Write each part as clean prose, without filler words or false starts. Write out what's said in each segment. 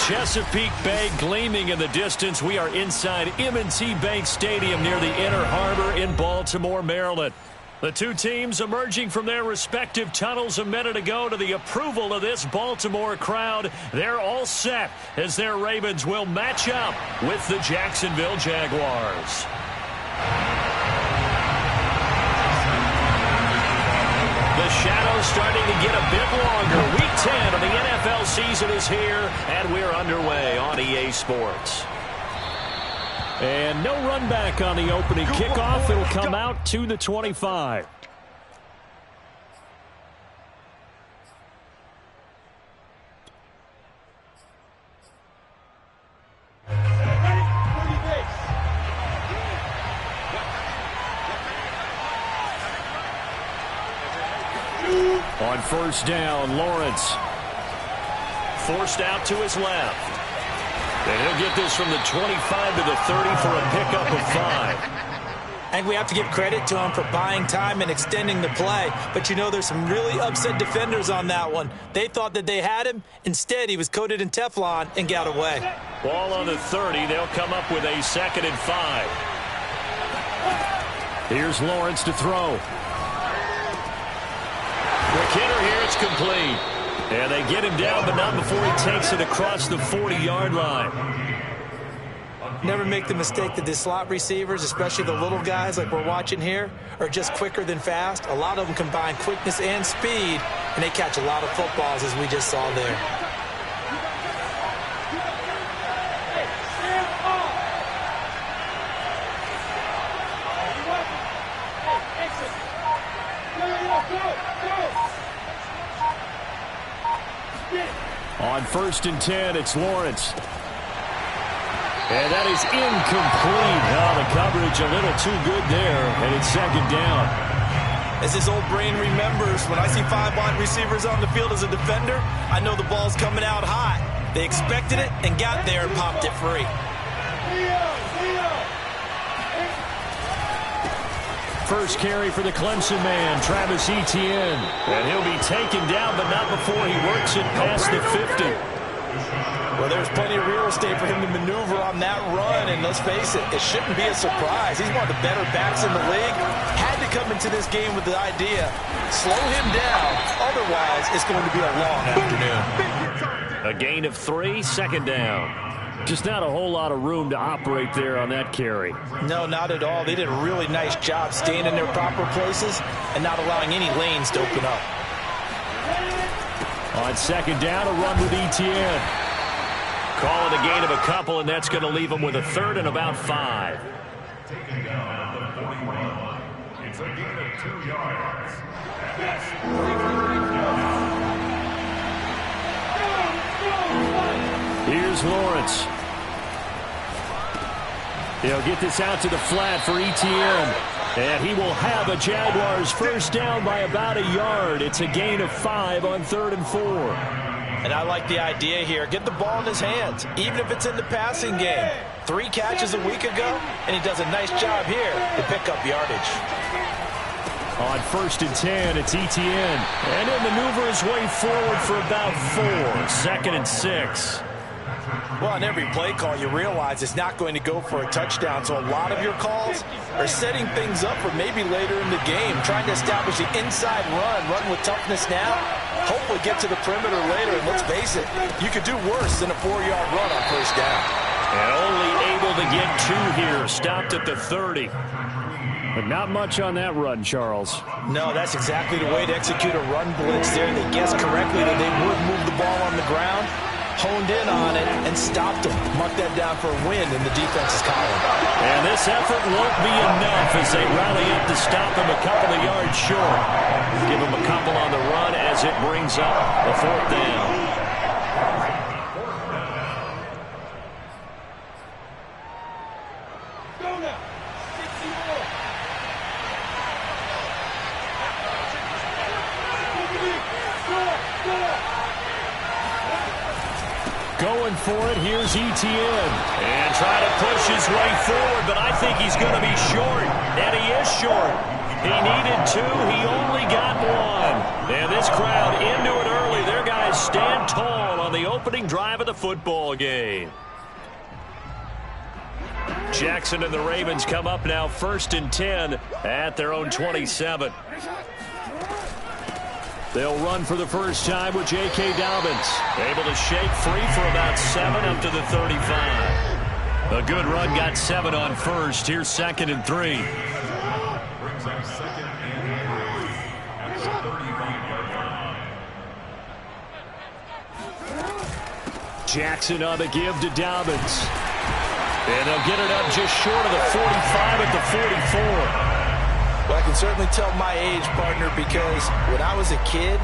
Chesapeake Bay gleaming in the distance. We are inside M&T Bank Stadium near the Inner Harbor in Baltimore, Maryland. The two teams emerging from their respective tunnels a minute ago to the approval of this Baltimore crowd. They're all set as their Ravens will match up with the Jacksonville Jaguars. The shadow's starting to get a bit longer. Week 10 of the NFL season is here, and we're underway on EA Sports. And no run back on the opening kickoff. It'll come out to the 25. On first down, Lawrence forced out to his left. And he'll get this from the 25 to the 30 for a pickup of 5. And we have to give credit to him for buying time and extending the play. But, you know, there's some really upset defenders on that one. They thought that they had him. Instead, he was coated in Teflon and got away. Ball on the 30. They'll come up with a 2nd and 5. Here's Lawrence to throw. McKinnon here. It's complete. And they get him down, but not before he takes it across the 40-yard line. Never make the mistake that the slot receivers, especially the little guys like we're watching here, are just quicker than fast. A lot of them combine quickness and speed, and they catch a lot of footballs, as we just saw there. On 1st and 10, it's Lawrence. And that is incomplete. Oh, the coverage a little too good there, and it's 2nd down. As this old brain remembers, when I see 5 wide receivers on the field as a defender, I know the ball's coming out hot. They expected it and got there and popped it free. First carry for the Clemson man, Travis Etienne. And he'll be taken down, but not before he works it past the 50. Well, there's plenty of real estate for him to maneuver on that run, and let's face it, it shouldn't be a surprise. He's one of the better backs in the league. Had to come into this game with the idea, slow him down, otherwise it's going to be a long afternoon. A gain of 3, 2nd down. Just not a whole lot of room to operate there on that carry. No, not at all. They did a really nice job staying in their proper places and not allowing any lanes to open up. On 2nd down, a run with Etienne. Call it a gain of a couple, and that's going to leave them with a 3rd and about 5. Taken down at the 41. It's a gain of 2 yards. Here's Lawrence. He'll get this out to the flat for Etienne. And he will have a Jaguars first down by about a yard. It's a gain of 5 on 3rd and 4. And I like the idea here. Get the ball in his hands, even if it's in the passing game. 3 catches a week ago, and he does a nice job here to pick up yardage. On 1st and 10, it's Etienne. And he'll maneuver his way forward for about 4. 2nd and 6. Well, on every play call, you realize it's not going to go for a touchdown. So a lot of your calls are setting things up for maybe later in the game, trying to establish the inside run with toughness now, hopefully get to the perimeter later. And let's face it, you could do worse than a 4-yard run on first down. And only able to get 2 here, stopped at the 30. But not much on that run, Charles. No, that's exactly the way to execute a run blitz there. They guessed correctly that they would move the ball on the ground, honed in on it, and stopped them. Mark that down for a win in the defense's column. And this effort won't be enough as they rally up to stop him a couple of yards short. Give him a couple on the run as it brings up a 4th down. Going for it, here's Etienne. And try to push his way forward, but I think he's going to be short. And he is short. He needed 2, he only got 1. And this crowd into it early. Their guys guys stand tall on the opening drive of the football game. Jackson and the Ravens come up now 1st and 10 at their own 27. They'll run for the first time with J.K. Dobbins. Able to shake free for about 7 up to the 35. A good run got 7 on first. Here's 2nd and 3. Brings up 2nd and 3 at the 35-yard line. Jackson on the give to Dobbins. And they'll get it up just short of the 45 at the 44. Well, I can certainly tell my age, partner, because when I was a kid,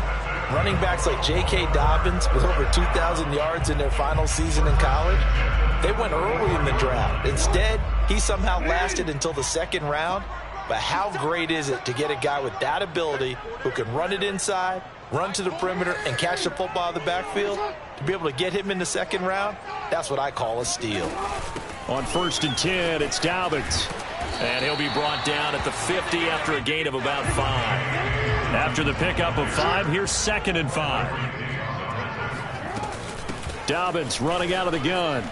running backs like J.K. Dobbins with over 2,000 yards in their final season in college, they went early in the draft. Instead, he somehow lasted until the 2nd round. But how great is it to get a guy with that ability who can run it inside, run to the perimeter, and catch the football out of the backfield? To be able to get him in the 2nd round, that's what I call a steal. On 1st and 10, it's Dobbins. And he'll be brought down at the 50 after a gain of about 5. After the pickup of 5, here's 2nd and 5. Dobbins running out of the gun.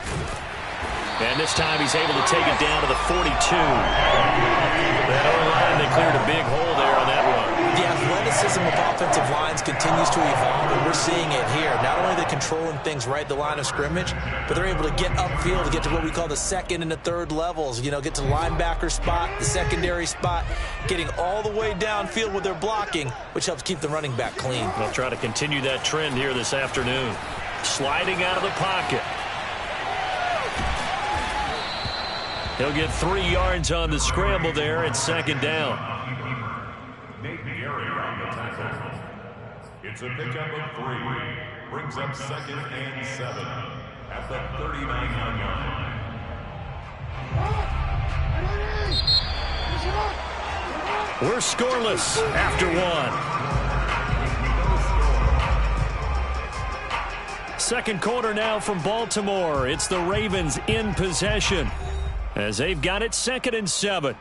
And this time he's able to take it down to the 42. That O-line, they cleared a big hole there on that run. The athleticism of offensive lines continues to evolve, and we're seeing it here. Not only are they controlling things right at the line of scrimmage, but they're able to get upfield to get to what we call the 2nd and the 3rd levels. You know, get to the linebacker spot, the secondary spot, getting all the way downfield with their blocking, which helps keep the running back clean. They'll try to continue that trend here this afternoon. Sliding out of the pocket. He'll get 3 yards on the scramble there at 2nd down. It's a pickup of 3. Brings up 2nd and 7 at the 39-yard line. We're scoreless after 1. Second quarter now from Baltimore. It's the Ravens in possession as they've got it 2nd and 7.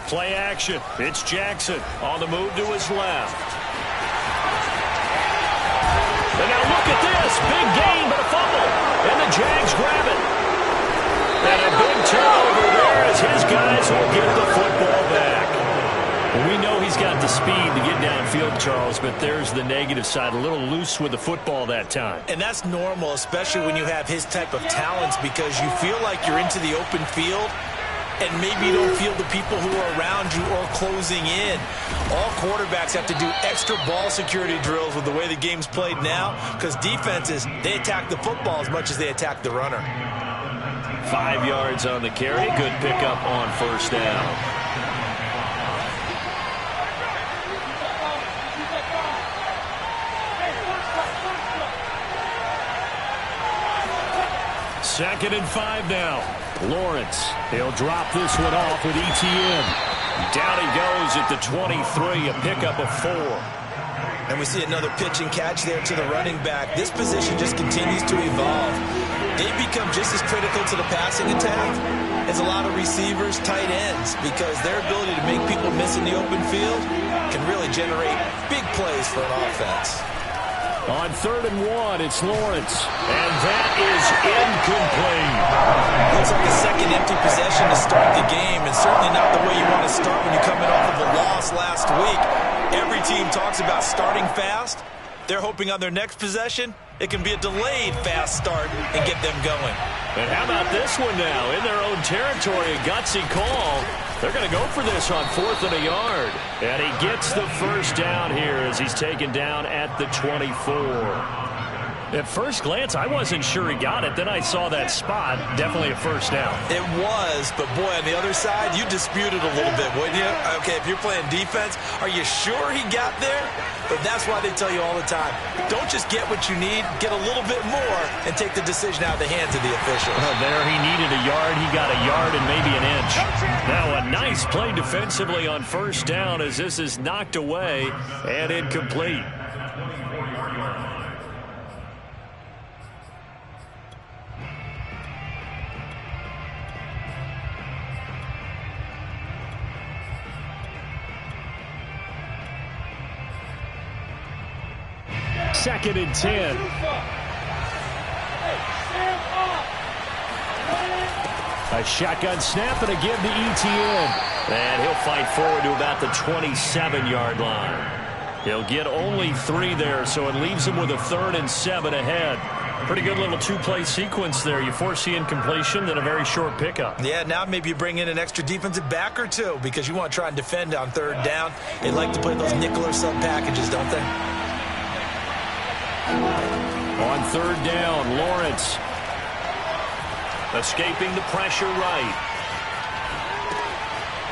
Play action. It's Jackson on the move to his left. And now look at this. Big gain, but a fumble. And the Jags grab it. And a big turnover there as his guys will get the football back. We know he's got the speed to get downfield, Charles, but there's the negative side. A little loose with the football that time. And that's normal, especially when you have his type of talents, because you feel like you're into the open field and maybe you don't feel the people who are around you or closing in. All quarterbacks have to do extra ball security drills with the way the game's played now, because defenses, they attack the football as much as they attack the runner. 5 yards on the carry. Good pickup on 1st down. Second and 5 now. Lawrence, he'll drop this one off with ETN. Down he goes at the 23, a pickup of 4. And we see another pitch and catch there to the running back. This position just continues to evolve. They've become just as critical to the passing attack as a lot of receivers, tight ends, because their ability to make people miss in the open field can really generate big plays for an offense. On 3rd and 1, it's Lawrence. And that is incomplete. Looks like a second empty possession to start the game, and certainly not the way you want to start when you're coming off of a loss last week. Every team talks about starting fast. They're hoping on their next possession, it can be a delayed fast start and get them going. And how about this one now? In their own territory, a gutsy call. They're going to go for this on 4th and a yard. And he gets the first down here as he's taken down at the 24. At first glance, I wasn't sure he got it. Then I saw that spot. Definitely a first down. It was, but boy, on the other side, you disputed a little bit, wouldn't you? Okay, if you're playing defense, are you sure he got there? But that's why they tell you all the time, don't just get what you need, get a little bit more, and take the decision out of the hands of the official. There he needed a yard. He got a yard and maybe an inch. Now a nice play defensively on 1st down as this is knocked away and incomplete. 2nd and 10. A shotgun snap and a give to ETN. And he'll fight forward to about the 27-yard line. He'll get only 3 there, so it leaves him with a 3rd and 7 ahead. Pretty good little 2-play sequence there. You force the incompletion, then a very short pickup. Yeah, now maybe you bring in an extra defensive back or 2 because you want to try and defend on 3rd down. They like to play those nickel or sub packages, don't they? On 3rd down, Lawrence escaping the pressure right.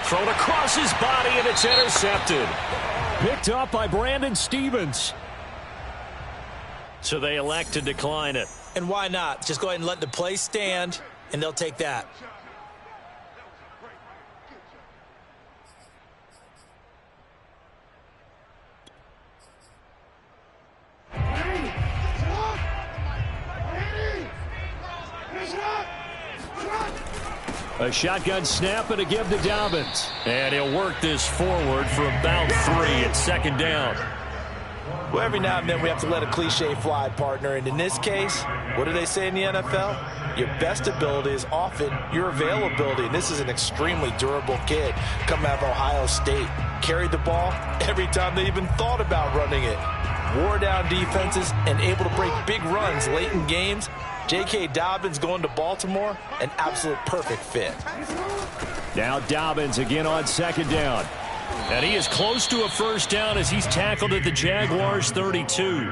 Thrown across his body, and it's intercepted. Picked up by Brandon Stevens. So they elect to decline it. And why not? Just go ahead and let the play stand, and they'll take that. A shotgun snap and a give to Dobbins. And he'll work this forward for about 3 at 2nd down. Well, every now and then we have to let a cliche fly, partner. And in this case, what do they say in the NFL? Your best ability is often your availability. And this is an extremely durable kid coming out of Ohio State. Carried the ball every time they even thought about running it. Wore down defenses and able to break big runs late in games. J.K. Dobbins going to Baltimore, an absolute perfect fit. Now Dobbins again on 2nd down. And he is close to a 1st down as he's tackled at the Jaguars' 32.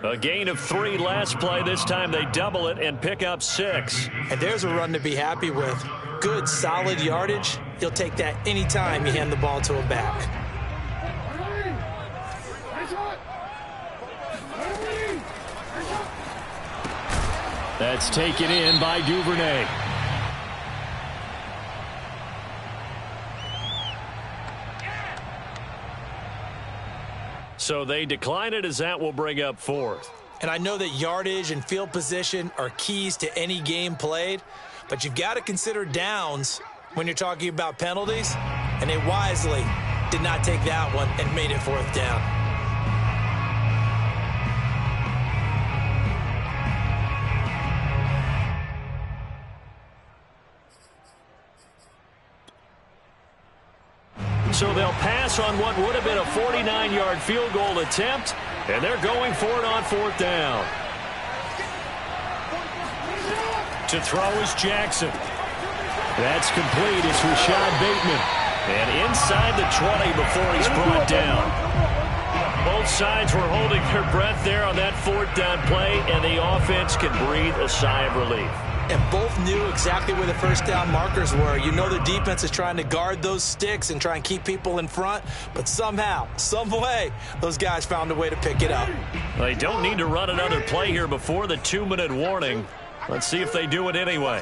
A gain of 3 last play. This time they double it and pick up 6. And there's a run to be happy with. Good, solid yardage. He'll take that anytime you hand the ball to a back. That's taken in by Duvernay. So they decline it as that will bring up 4th. And I know that yardage and field position are keys to any game played, but you've got to consider downs when you're talking about penalties, and they wisely did not take that one and made it 4th down. So they'll pass on what would have been a 49-yard field goal attempt, and they're going for it on 4th down. To throw is Jackson. That's complete. It's Rashad Bateman. And inside the 20 before he's brought down. Both sides were holding their breath there on that 4th down play, and the offense can breathe a sigh of relief. And both knew exactly where the 1st down markers were. You know the defense is trying to guard those sticks and try and keep people in front, but somehow, some way, those guys found a way to pick it up. They don't need to run another play here before the 2-minute warning. Let's see if they do it anyway.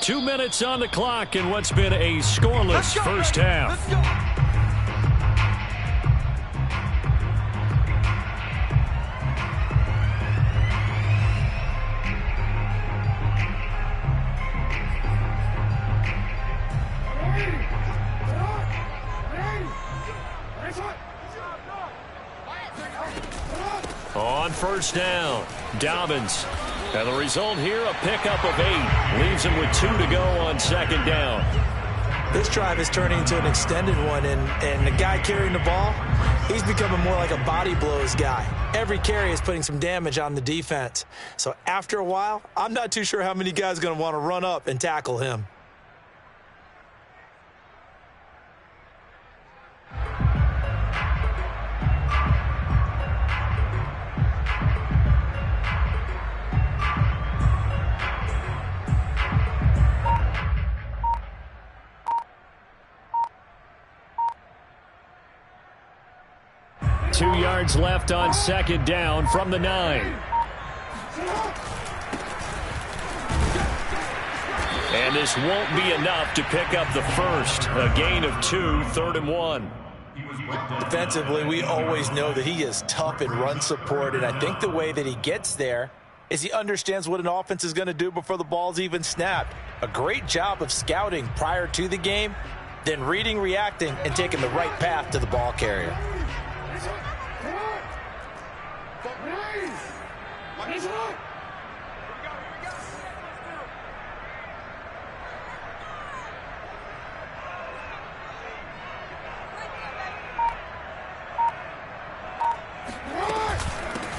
Two minutes on the clock in what's been a scoreless first half. On 1st down, Dobbins. And the result here, a pickup of 8. Leaves him with 2 to go on 2nd down. This drive is turning into an extended one, and the guy carrying the ball, he's becoming more like a body blows guy. Every carry is putting some damage on the defense. So after a while, I'm not too sure how many guys are going to want to run up and tackle him. Two yards left on 2nd down from the 9. And this won't be enough to pick up the 1st. A gain of 2, 3rd and 1. Defensively, we always know that he is tough in run support, and I think the way that he gets there is he understands what an offense is going to do before the ball's even snapped. A great job of scouting prior to the game, then reading, reacting, and taking the right path to the ball carrier.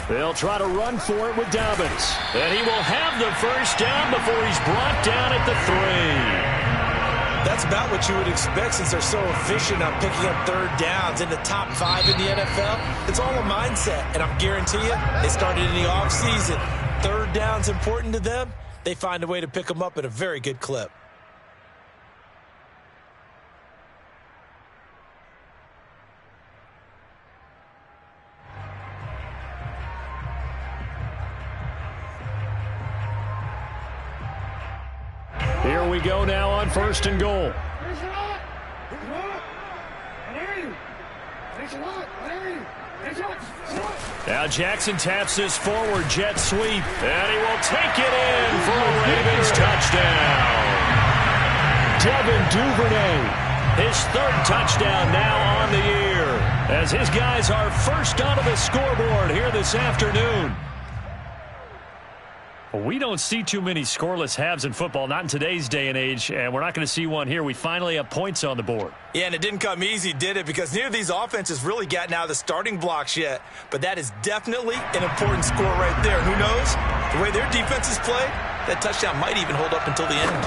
They'll try to run for it with Dobbins. And he will have the first down before he's brought down at the 3. That's about what you would expect since they're so efficient on picking up third downs in the top 5 in the NFL. It's all a mindset, and I guarantee you, they started in the offseason. Third down's important to them. They find a way to pick them up at a very good clip. Here we go now on 1st and goal. Now Jackson taps this forward jet sweep, and he will take it in for a Ravens touchdown. Devin Duvernay, his 3rd touchdown now on the year, as his guys are first onto the scoreboard here this afternoon. We don't see too many scoreless halves in football, not in today's day and age, and we're not going to see one here. We finally have points on the board. Yeah, and it didn't come easy, did it? Because neither of these offenses really gotten out of the starting blocks yet. But that is definitely an important score right there. Who knows? The way their defenses play, that touchdown might even hold up until the end.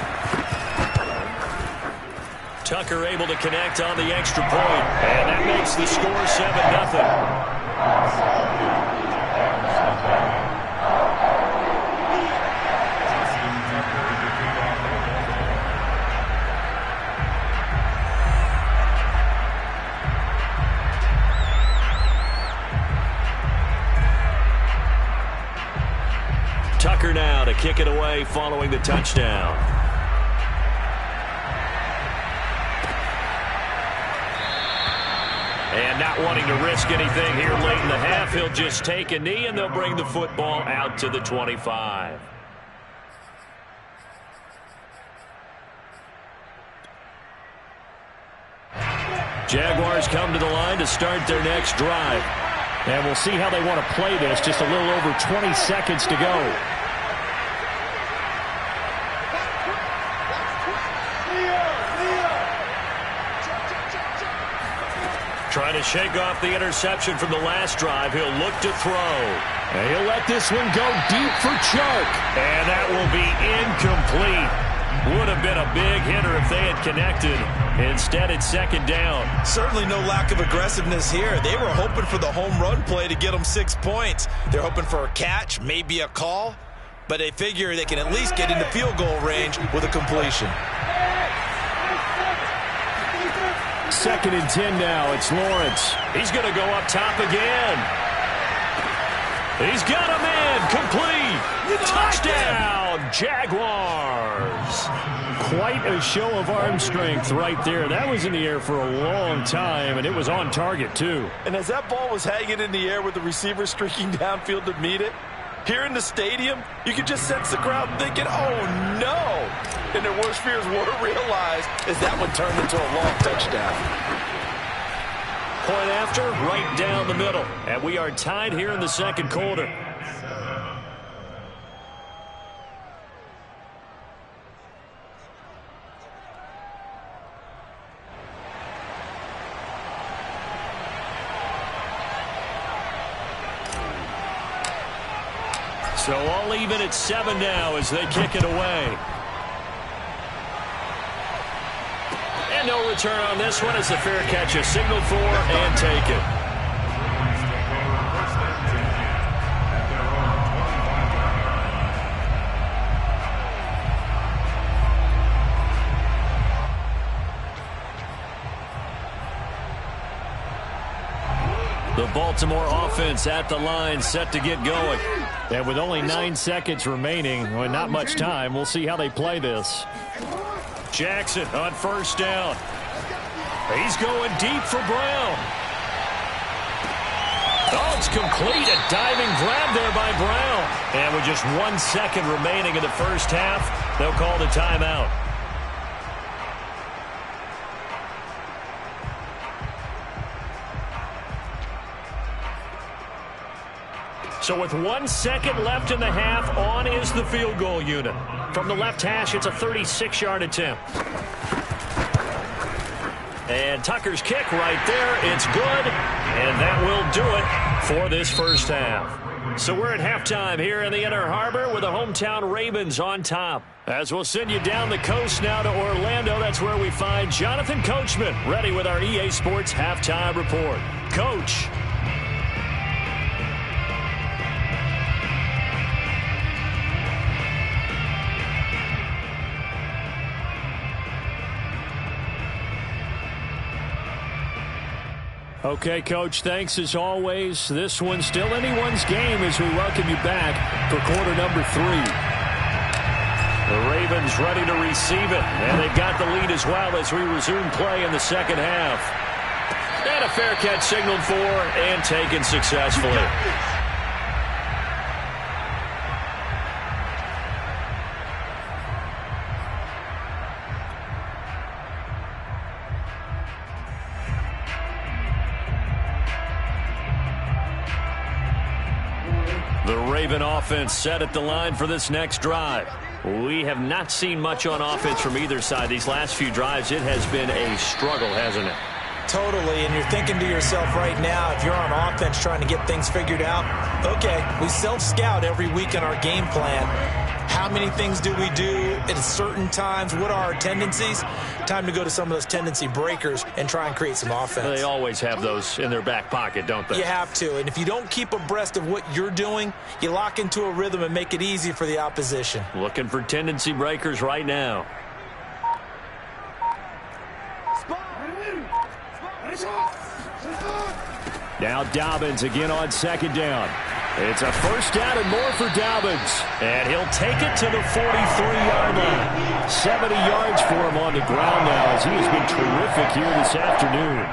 Tucker able to connect on the extra point, and that makes the score 7-0. Tucker now to kick it away following the touchdown. And not wanting to risk anything here late in the half, he'll just take a knee and they'll bring the football out to the 25. Jaguars come to the line to start their next drive. And we'll see how they want to play this. Just a little over 20 seconds to go. Trying to shake off the interception from the last drive. He'll look to throw. And he'll let this one go deep for Chark. And that will be incomplete. Would have been a big hitter if they had connected. Instead, it's 2nd down. Certainly no lack of aggressiveness here. They were hoping for the home run play to get them 6 points. They're hoping for a catch, maybe a call, but they figure they can at least get into field goal range with a completion. 2nd and 10 now. It's Lawrence. He's going to go up top again. He's got a man. Complete. Touchdown, Jaguars. Quite a show of arm strength right there. That was in the air for a long time, and it was on target, too. And as that ball was hanging in the air with the receiver streaking downfield to meet it, here in the stadium, you could just sense the crowd thinking, oh, no. And their worst fears were realized as that one turned into a long touchdown. Point after, right down the middle. And we are tied here in the 2nd quarter. So all even at 7 now as they kick it away. And no return on this one as the fair catch is signaled for and taken. The Baltimore offense at the line set to get going. And with only 9 seconds remaining, well, not much time, we'll see how they play this. Jackson on 1st down. He's going deep for Brown. Oh, it's complete. A diving grab there by Brown. And with just 1 second remaining in the first half, they'll call the timeout. So with 1 second left in the half, on is the field goal unit. From the left hash, it's a 36-yard attempt. And Tucker's kick right there. It's good. And that will do it for this first half. So we're at halftime here in the Inner Harbor with the hometown Ravens on top. As we'll send you down the coast now to Orlando, that's where we find Jonathan Coachman ready with our EA Sports halftime report. Coach. Okay, Coach, thanks as always. This one's still anyone's game as we welcome you back for quarter number 3. The Ravens ready to receive it, and they've got the lead as well as we resume play in the second half. And a fair catch signaled for and taken successfully. The Raven offense set at the line for this next drive. We have not seen much on offense from either side. These last few drives, it has been a struggle, hasn't it? Totally, and you're thinking to yourself right now, if you're on offense trying to get things figured out, okay, we self-scout every week in our game plan. How many things do we do at certain times? What are our tendencies? Time to go to some of those tendency breakers and try and create some offense. They always have those in their back pocket, don't they? You have to, and if you don't keep abreast of what you're doing, you lock into a rhythm and make it easy for the opposition. Looking for tendency breakers right now. Now Dobbins again on second down. It's a first down and more for Dobbins. And he'll take it to the 43-yard line. 70 yards for him on the ground now as he has been terrific here this afternoon.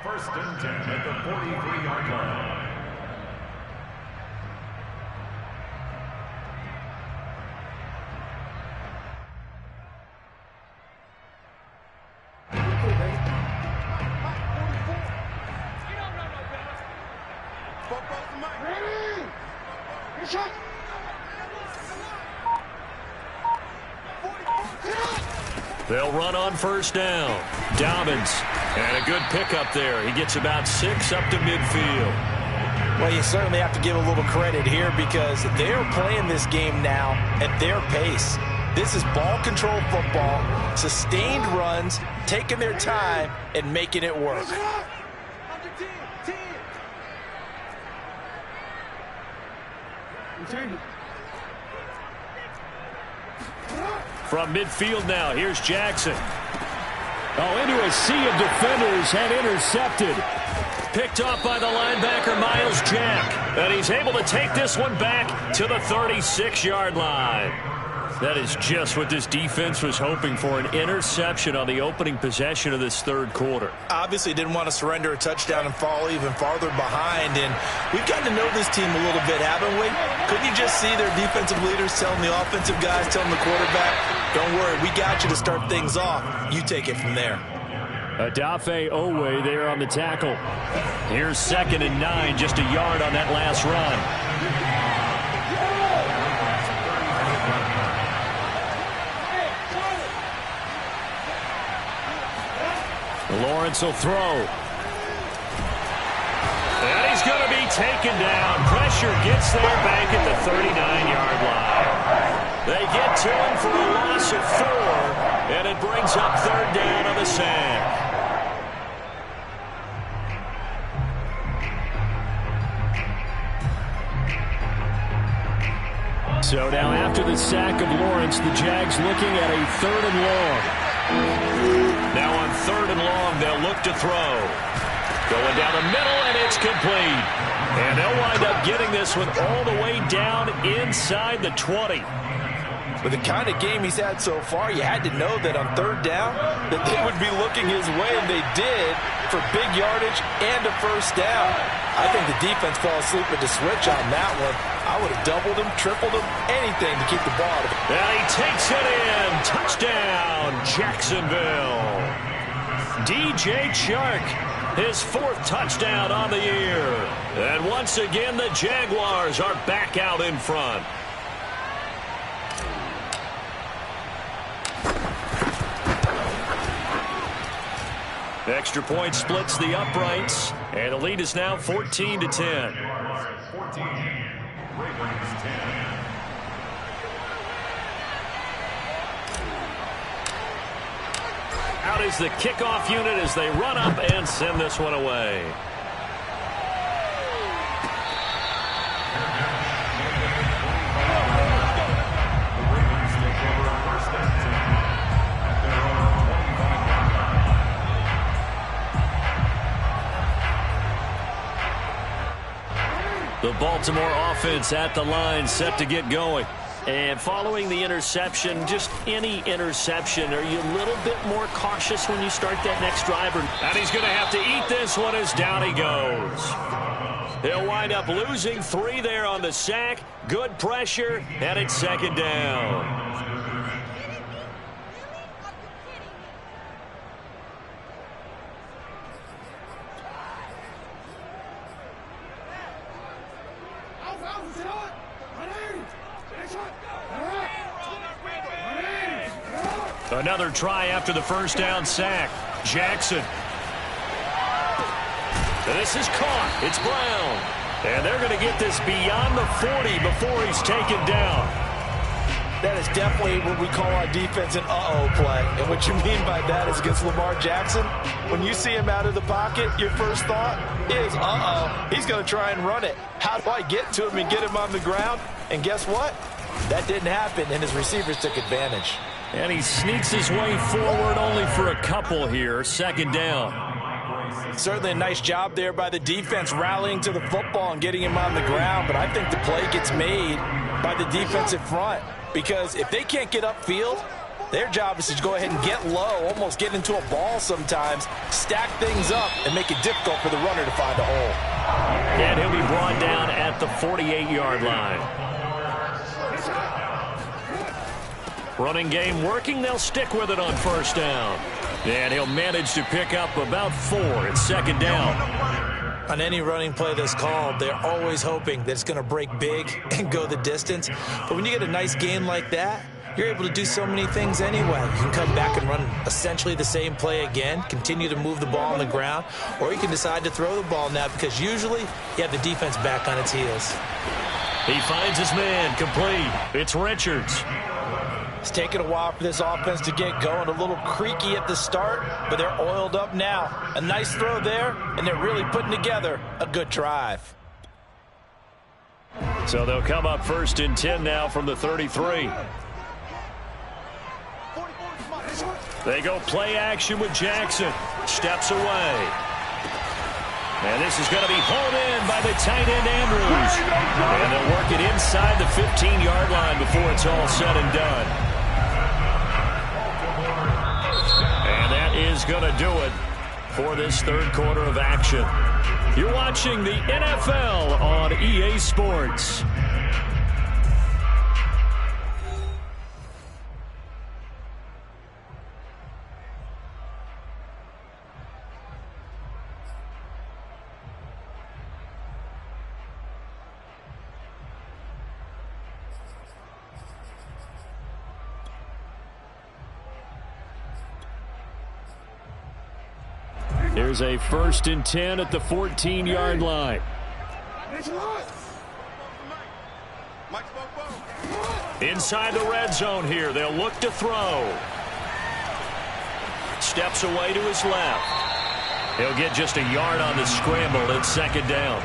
First and 10 at the 43-yard line. They'll run on first down. Dobbins, and a good pickup there. He gets about 6 up to midfield. Well, you certainly have to give a little credit here because they're playing this game now at their pace. This is ball control football, sustained runs, taking their time, and making it work. From midfield now, here's Jackson. Oh, into a sea of defenders and intercepted. Picked off by the linebacker, Miles Jack. And he's able to take this one back to the 36-yard line. That is just what this defense was hoping for, an interception on the opening possession of this third quarter. Obviously didn't want to surrender a touchdown and fall even farther behind, and we've gotten to know this team a little bit, haven't we? Couldn't you just see their defensive leaders telling the offensive guys, telling the quarterback, don't worry, we got you to start things off. You take it from there. Adafe Owe there on the tackle. Here's 2nd and 9, just a yard on that last run. Lawrence will throw. And he's going to be taken down. Pressure gets there back at the 39-yard line. They get to him for a loss of 4, and it brings up 3rd down on the sack. So now after the sack of Lawrence, the Jags looking at a 3rd and long. Now on 3rd and long, they'll look to throw. Going down the middle, and it's complete. And they'll wind up getting this one all the way down inside the 20. With the kind of game he's had so far, you had to know that on third down that they would be looking his way, and they did, for big yardage and a first down. I think the defense fell asleep at the switch on that one. I would have doubled him, tripled him, anything to keep the ball out of it. And he takes it in. Touchdown, Jacksonville. DJ Chark, his 4th touchdown on the year. And once again, the Jaguars are back out in front. Extra point splits the uprights, and the lead is now 14-10. 14, Ravens 10. Out is the kickoff unit as they run up and send this one away. The Baltimore offense at the line, set to get going. And following the interception, just any interception, are you a little bit more cautious when you start that next drive? And he's going to have to eat this one as down he goes. He'll wind up losing 3 there on the sack. Good pressure, and it's second down. Another try after the first down sack. Jackson. This is caught. It's Brown. And they're going to get this beyond the 40 before he's taken down. That is definitely what we call our defense an uh-oh play. And what you mean by that is against Lamar Jackson, when you see him out of the pocket, your first thought is, uh-oh, he's going to try and run it. How do I get to him and get him on the ground? And guess what? That didn't happen, and his receivers took advantage. And he sneaks his way forward only for a couple here. Second down. Certainly a nice job there by the defense rallying to the football and getting him on the ground. But I think the play gets made by the defensive front. Because if they can't get upfield, their job is to go ahead and get low, almost get into a ball sometimes, stack things up, and make it difficult for the runner to find a hole. And he'll be brought down at the 48-yard line. Running game working. They'll stick with it on first down. And he'll manage to pick up about 4 at second down. On any running play that's called, they're always hoping that it's going to break big and go the distance. But when you get a nice gain like that, you're able to do so many things anyway. You can come back and run essentially the same play again, continue to move the ball on the ground, or you can decide to throw the ball now because usually you have the defense back on its heels. He finds his man complete. It's Richards. It's taken a while for this offense to get going. A little creaky at the start, but they're oiled up now. A nice throw there, and they're really putting together a good drive. So they'll come up first and 10 now from the 33. They go play action with Jackson. Steps away. And this is going to be hauled in by the tight end Andrews. And they'll work it inside the 15-yard line before it's all said and done. And that is going to do it for this third quarter of action. You're watching the NFL on EA Sports. Here's a 1st and 10 at the 14-yard line. Inside the red zone here. They'll look to throw. Steps away to his left. He'll get just a yard on the scramble at second down.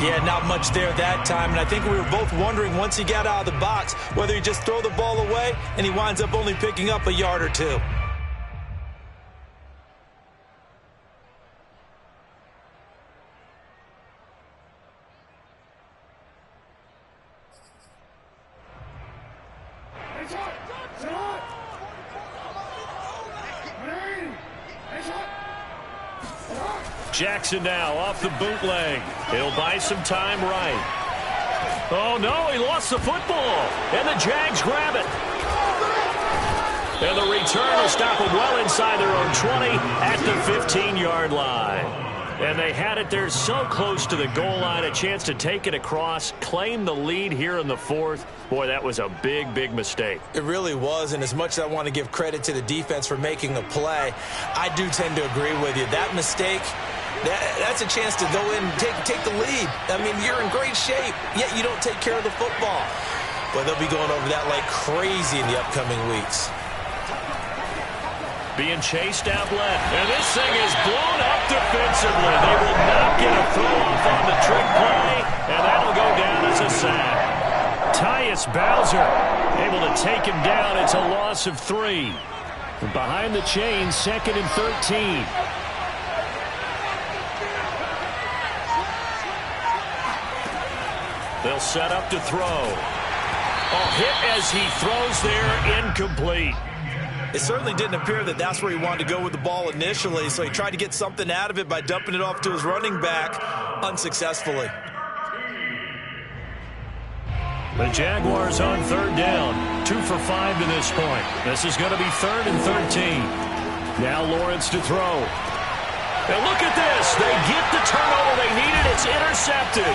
Yeah, not much there that time, and I think we were both wondering once he got out of the box whether he just throw the ball away and he winds up only picking up a yard or two. Jackson now off the bootleg. He'll buy some time right. Oh, no, he lost the football. And the Jags grab it. And the return will stop them well inside their own 20 at the 15-yard line. And they had it there so close to the goal line, a chance to take it across, claim the lead here in the fourth. Boy, that was a big, big mistake. It really was, and as much as I want to give credit to the defense for making the play, I do tend to agree with you. That mistake, that's a chance to go in and take the lead. I mean, you're in great shape, yet you don't take care of the football. But they'll be going over that like crazy in the upcoming weeks. Being chased out left, and this thing is blown up defensively. They will not get a throw-off on the trick play, and that'll go down as a sack. Tyus Bowser able to take him down. It's a loss of 3. And behind the chains, 2nd and 13. They'll set up to throw. Oh, hit as he throws there, incomplete. It certainly didn't appear that that's where he wanted to go with the ball initially, so he tried to get something out of it by dumping it off to his running back unsuccessfully. The Jaguars on 3rd down. 2 for 5 to this point. This is going to be 3rd and 13. Now Lawrence to throw. And look at this. They get the turnover they needed. It's intercepted.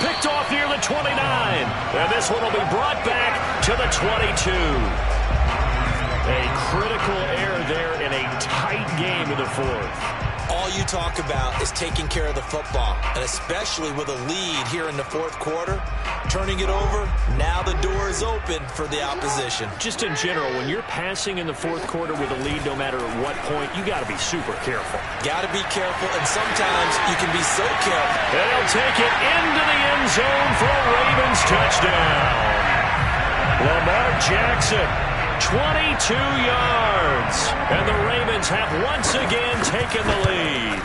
Picked off near the 29. And this one will be brought back to the 22. A critical error there in a tight game in the fourth. All you talk about is taking care of the football, and especially with a lead here in the fourth quarter, turning it over, now the door is open for the opposition. Just in general, when you're passing in the fourth quarter with a lead, no matter at what point, you got to be super careful. Got to be careful, and sometimes you can be so careful. They'll take it into the end zone for a Ravens touchdown. Lamar Jackson, 22 yards. And the Ravens have once again taken the lead.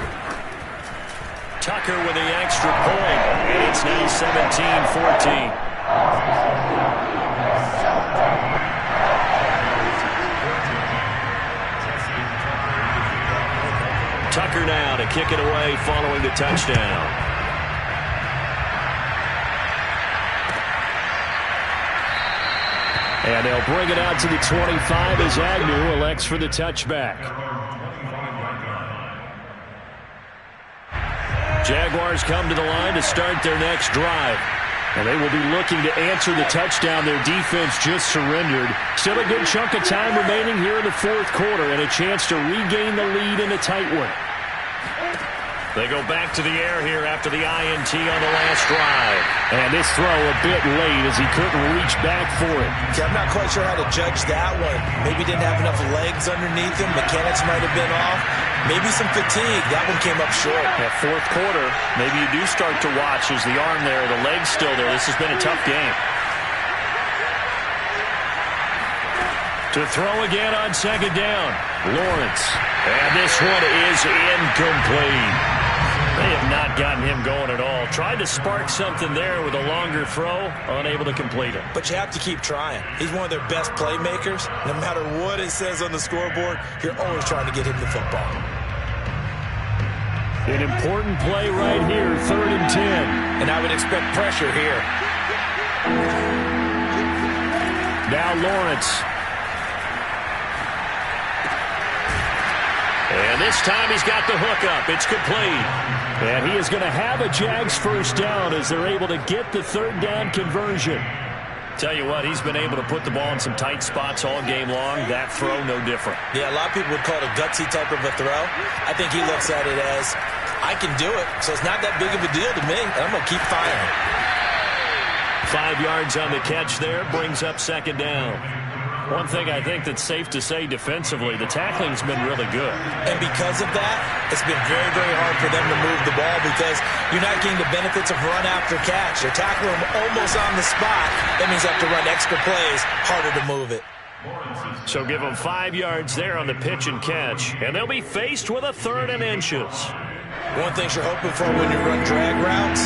Tucker with the extra point. And it's now 17-14. Tucker now to kick it away following the touchdown. And they'll bring it out to the 25 as Agnew elects for the touchback. Jaguars come to the line to start their next drive. And they will be looking to answer the touchdown their defense just surrendered. Still a good chunk of time remaining here in the fourth quarter and a chance to regain the lead in a tight one. They go back to the air here after the INT on the last drive. And this throw a bit late as he couldn't reach back for it. I'm not quite sure how to judge that one. Maybe didn't have enough legs underneath him. Mechanics might have been off. Maybe some fatigue. That one came up short. That fourth quarter, maybe you do start to watch as the arm there, the leg's still there. This has been a tough game. To throw again on 2nd down. Lawrence. And this one is incomplete. They have not gotten him going at all. Tried to spark something there with a longer throw, unable to complete it. But you have to keep trying. He's one of their best playmakers. No matter what it says on the scoreboard, you're always trying to get him the football. An important play right here, 3rd and 10. And I would expect pressure here. Now Lawrence. And this time he's got the hook up. It's complete. And he is going to have a Jags first down as they're able to get the 3rd down conversion. Tell you what, he's been able to put the ball in some tight spots all game long. That throw, no different. Yeah, a lot of people would call it a gutsy type of a throw. I think he looks at it as, I can do it, so it's not that big of a deal to me, and I'm going to keep firing. 5 yards on the catch there, brings up 2nd down. One thing I think that's safe to say defensively, the tackling's been really good. And because of that, it's been very, very hard for them to move the ball because you're not getting the benefits of run after catch. They're tackling them almost on the spot. That means they have to run extra plays, harder to move it. So give them 5 yards there on the pitch and catch, and they'll be faced with a 3rd and inches. One thing you're hoping for when you run drag routes,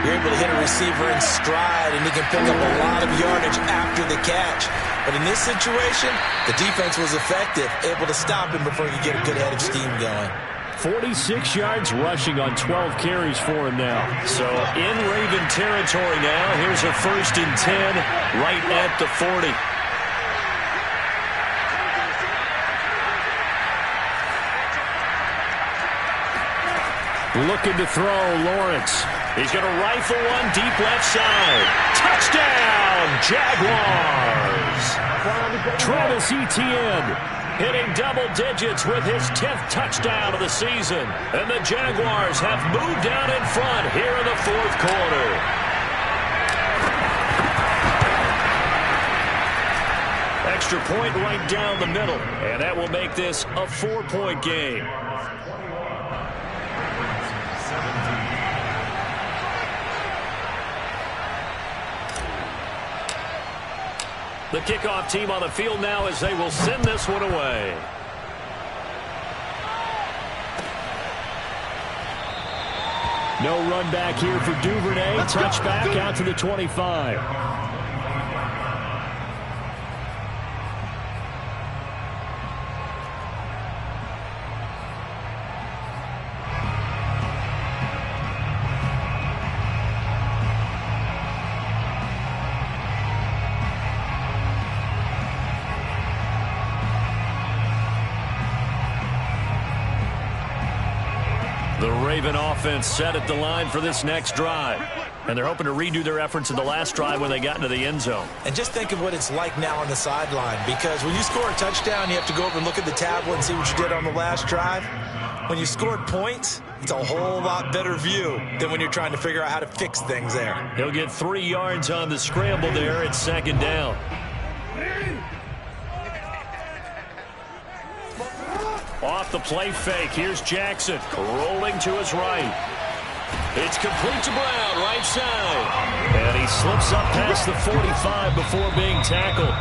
you're able to hit a receiver in stride, and he can pick up a lot of yardage after the catch. But in this situation, the defense was effective, able to stop him before he could get a good head of steam going. 46 yards rushing on 12 carries for him now. So in Raven territory now. Here's a 1st and 10 right at the 40. Looking to throw, Lawrence. He's going to rifle one deep left side. Touchdown, Jaguars! Travis Etienne hitting double digits with his 10th touchdown of the season. And the Jaguars have moved down in front here in the 4th quarter. Extra point right down the middle. And that will make this a 4-point game. The kickoff team on the field now as they will send this one away. No run back here for Duvernay. Touchback out to the 25. The Raven offense set at the line for this next drive. And they're hoping to redo their efforts in the last drive when they got into the end zone. And just think of what it's like now on the sideline, because when you score a touchdown, you have to go over and look at the tablet and see what you did on the last drive. When you scored points, it's a whole lot better view than when you're trying to figure out how to fix things there. He'll get 3 yards on the scramble there at 2nd down. Off the play fake, here's Jackson rolling to his right. It's complete to Brown, right side. And he slips up past the 45 before being tackled.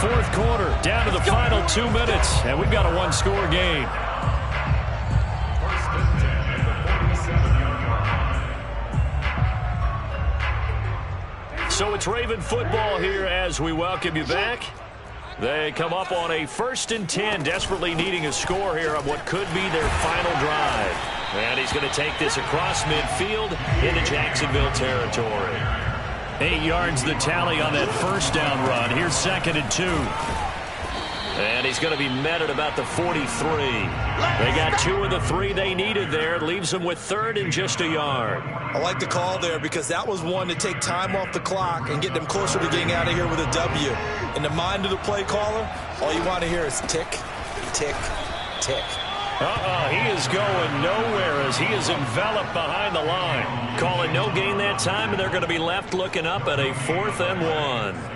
4th quarter, down to the final 2 minutes, and we've got a 1-score game. So it's Raven football here as we welcome you back. They come up on a 1st and 10, desperately needing a score here on what could be their final drive. And he's going to take this across midfield into Jacksonville territory. 8 yards the tally on that 1st down run. Here's 2nd and 2. And he's going to be met at about the 43. They got 2 of the 3 they needed there. It leaves them with 3rd and just a yard. I like the call there because that was one to take time off the clock and get them closer to getting out of here with a W. In the mind of the play caller, all you want to hear is tick, tick, tick. He is going nowhere as he is enveloped behind the line. Calling no gain that time, and they're going to be left looking up at a 4th and 1.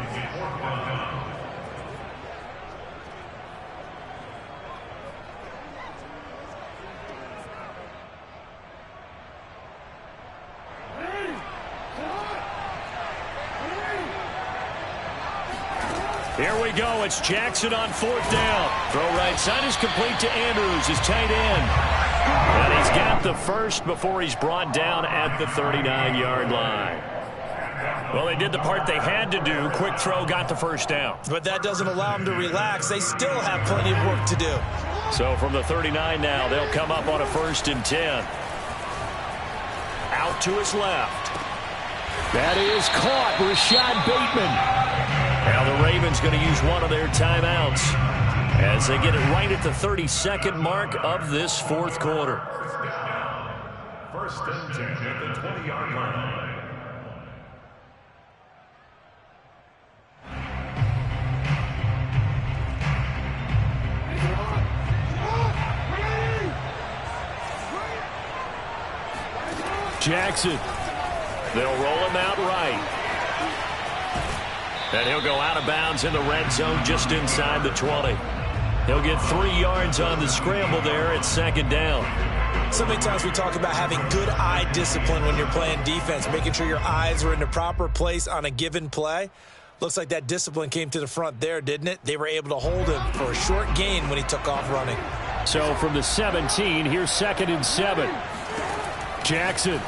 Here we go. It's Jackson on 4th down. Throw right side is complete to Andrews, his tight end. And he's got the 1st before he's brought down at the 39-yard line. Well, they did the part they had to do. Quick throw, got the 1st down. But that doesn't allow them to relax. They still have plenty of work to do. So from the 39 now, they'll come up on a 1st and 10. Out to his left. That is caught. Rashad Bateman. Now the Ravens going to use one of their timeouts as they get it right at the 32nd mark of this 4th quarter. 1st and 10 at the 20-yard line. Jackson. They'll roll him out right. And he'll go out of bounds in the red zone just inside the 20. He'll get 3 yards on the scramble there at 2nd down. So many times we talk about having good eye discipline when you're playing defense, making sure your eyes are in the proper place on a given play. Looks like that discipline came to the front there, didn't it? They were able to hold him for a short gain when he took off running. So from the 17, here's 2nd and 7. Jackson.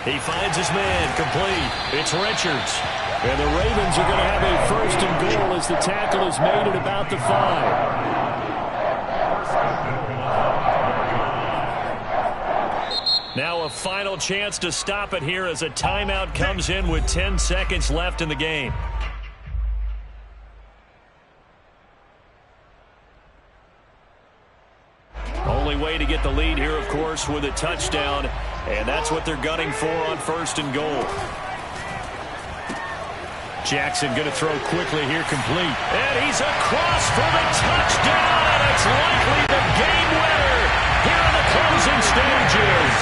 He finds his man, complete. It's Richards. And the Ravens are going to have a first and goal as the tackle is made at about the 5. Now a final chance to stop it here as a timeout comes in with 10 seconds left in the game. Only way to get the lead here, of course, with a touchdown. And that's what they're gunning for on first and goal. Jackson going to throw quickly here, complete. And he's across for the touchdown, and it's likely the game winner here in the closing stages.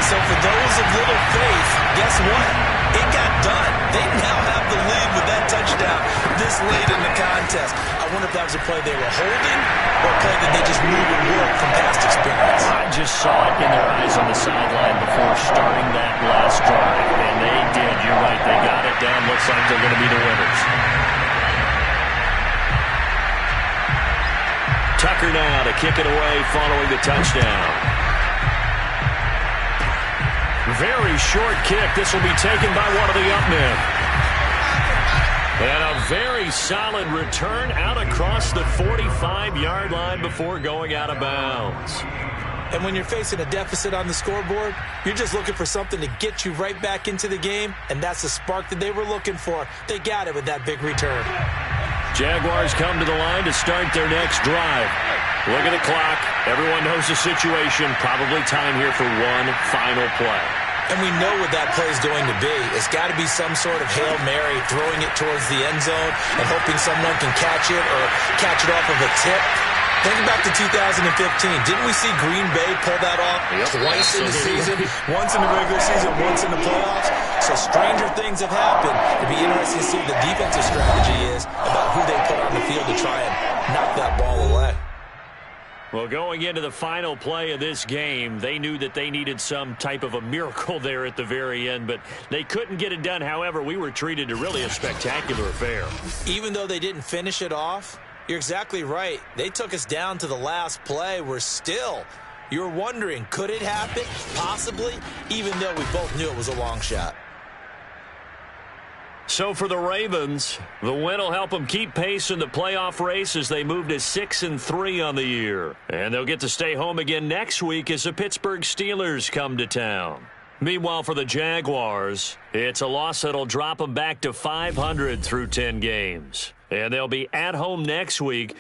So for those of little faith, guess what? It got done. They now have the lead with that touchdown this late in the contest. I wonder if that was a play they were holding or a play that they just knew would work from past experience. I just saw it in their eyes on the sideline before starting that last drive, and they did. You're right. They got it down. Looks like they're going to be the winners. Tucker now to kick it away following the touchdown. Very short kick. This will be taken by one of the up men. And a very solid return out across the 45-yard line before going out of bounds. And when you're facing a deficit on the scoreboard, you're just looking for something to get you right back into the game, and that's the spark that they were looking for. They got it with that big return. Jaguars come to the line to start their next drive. Look at the clock. Everyone knows the situation. Probably time here for one final play. And we know what that play is going to be. It's got to be some sort of Hail Mary, throwing it towards the end zone and hoping someone can catch it or catch it off of a tip. Think back to 2015. Didn't we see Green Bay pull that off twice in the season? Once in the regular season, once in the playoffs. So stranger things have happened. It'd be interesting to see what the defensive strategy is about who they put on the field to try and knock that ball away. Well, going into the final play of this game, they knew that they needed some type of a miracle there at the very end, but they couldn't get it done. However, we were treated to really a spectacular affair. Even though they didn't finish it off, you're exactly right. They took us down to the last play. We're still, you're wondering, could it happen? Possibly, even though we both knew it was a long shot. So for the Ravens, the win will help them keep pace in the playoff race as they move to 6-3 on the year. And they'll get to stay home again next week as the Pittsburgh Steelers come to town. Meanwhile, for the Jaguars, it's a loss that'll drop them back to 500 through 10 games. And they'll be at home next week